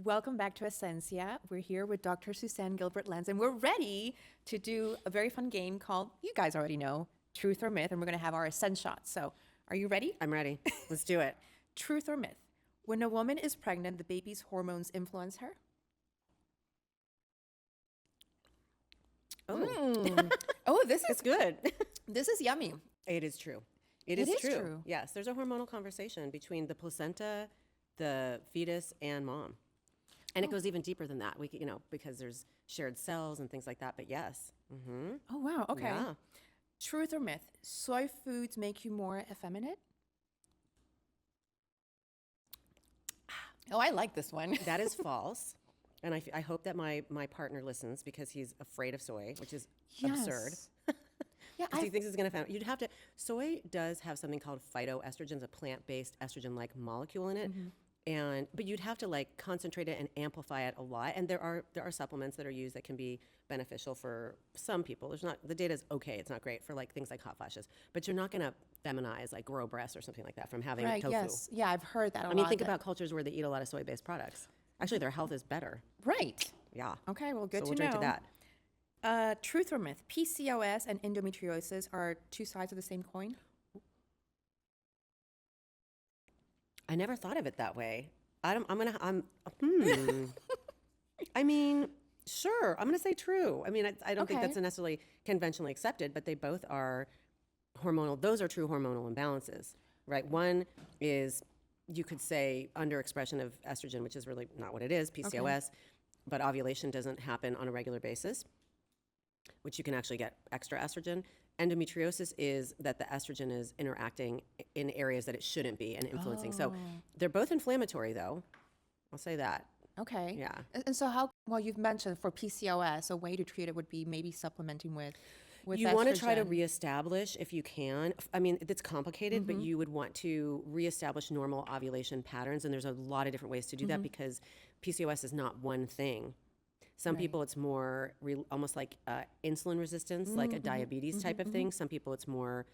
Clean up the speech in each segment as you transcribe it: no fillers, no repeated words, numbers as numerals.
Welcome back to Esencia. We're here with Dr. Suzanne Gilbert Lenz, and we're ready to do a very fun game called, you guys already know, Truth or Myth, and we're going to have our Ascend shots. So, are you ready? I'm ready. Let's do it. Truth or myth? When a woman is pregnant, the baby's hormones influence her? Oh, Oh, this it's is good. this is yummy. It is true. It is is true. true. Yes, there's a hormonal conversation between the placenta, the fetus, and mom. And it goes even deeper than that. We could, because there's shared cells and things like that. But yes. Mm-hmm. Oh, wow. Okay. Yeah. Truth or myth? Soy foods make you more effeminate? Oh, I like this one. That is false. And I hope that my partner listens because he's afraid of soy, which is absurd. Yeah, He thinks it's going to. You'd have to. Soy does have something called phytoestrogens, a plant-based estrogen-like molecule in it, but you'd have to concentrate it and amplify it a lot. And there are supplements that are used that can be beneficial for some people. The data is okay. It's not great for things like hot flashes, but you're not going to feminize, grow breasts or something like that from having tofu. Yes. Yeah, I've heard that a lot. I mean, think about cultures where they eat a lot of soy-based products. Actually, their health is better. Right. Yeah. Okay, well, good So to we'll know. drink to that. Truth or myth? PCOS and endometriosis are two sides of the same coin? I never thought of it that way. I mean, sure. I'm going to say true. I mean, I don't think Okay. that's necessarily conventionally accepted, but they both are hormonal. Those are true hormonal imbalances, right? One is, you could say, underexpression of estrogen, which is really not what it is, PCOS, but ovulation doesn't happen on a regular basis, which you can actually get extra estrogen. Endometriosis is that the estrogen is interacting in areas that it shouldn't be and influencing. So they're both inflammatory, though. I'll say that. Okay. Yeah. And so you've mentioned for PCOS, a way to treat it would be maybe supplementing with You want to try to estrogen. reestablish, if you can. I mean, it's complicated, but you would want to reestablish normal ovulation patterns. And there's a lot of different ways to do that because PCOS is not one thing. Some people, it's more almost like insulin resistance, like a diabetes type of thing. Some people, it's more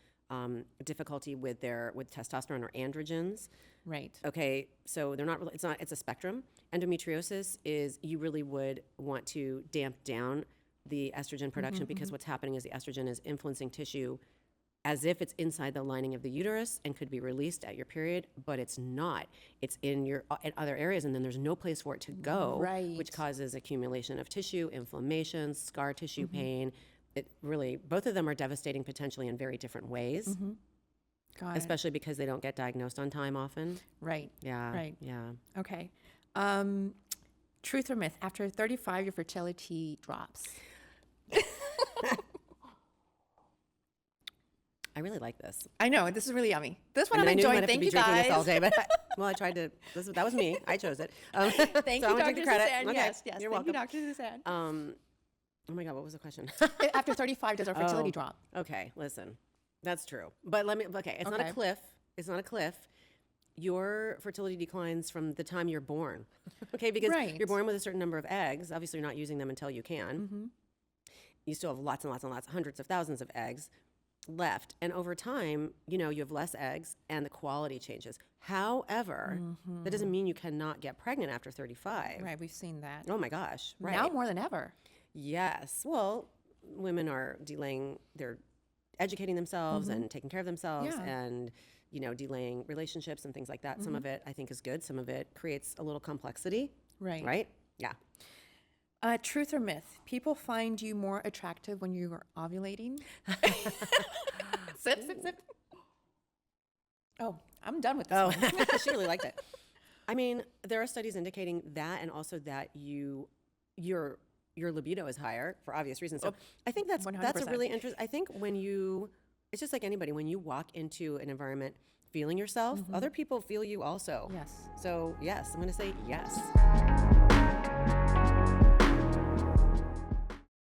difficulty with testosterone or androgens. Right. Okay, so they're not really, it's a spectrum. Endometriosis is, you really would want to damp down the estrogen production because what's happening is the estrogen is influencing tissue as if it's inside the lining of the uterus and could be released at your period, but it's not. It's in other areas, and then there's no place for it to go, Right. which causes accumulation of tissue, inflammation, scar tissue pain. It really, both of them are devastating potentially in very different ways, Got it. especially because they don't get diagnosed on time often. Right. Yeah. Right. Yeah. Okay. Truth or myth? After 35, your fertility drops. I really like this. I know, this is really yummy. This one I I'm knew you enjoying. might have to Thank be you drinking guys. this all day, but well, I tried to. That was me. I chose it. Thank so you, I'm gonna Dr. take the credit. Suzanne. Okay. Yes, yes. You're Thank welcome. you, Dr. Suzanne. Oh my God, what was the question? After 35, does our fertility Oh, drop? Okay, listen, that's true. But it's not a Okay. cliff. It's not a cliff. Your fertility declines from the time you're born. Okay, because Right. you're born with a certain number of eggs. Obviously, you're not using them until you can. You still have lots and lots and lots, hundreds of thousands of eggs left. And over time, you have less eggs and the quality changes. However, that doesn't mean you cannot get pregnant after 35. Right, we've seen that. Oh my gosh. Right. Now more than ever. Yes. Well, women are they're educating themselves and taking care of themselves Yeah. and, delaying relationships and things like that. Some of it I think is good. Some of it creates a little complexity. Right. Right? Yeah. Truth or myth? People find you more attractive when you are ovulating? Sip, sip, sip. Oh, I'm done with this Oh, one. she really liked it. I mean, there are studies indicating that and also that your libido is higher for obvious reasons. So I think that's a 100%. really interesting. I think it's just like anybody, when you walk into an environment feeling yourself, other people feel you also. Yes. So yes, I'm going to say yes.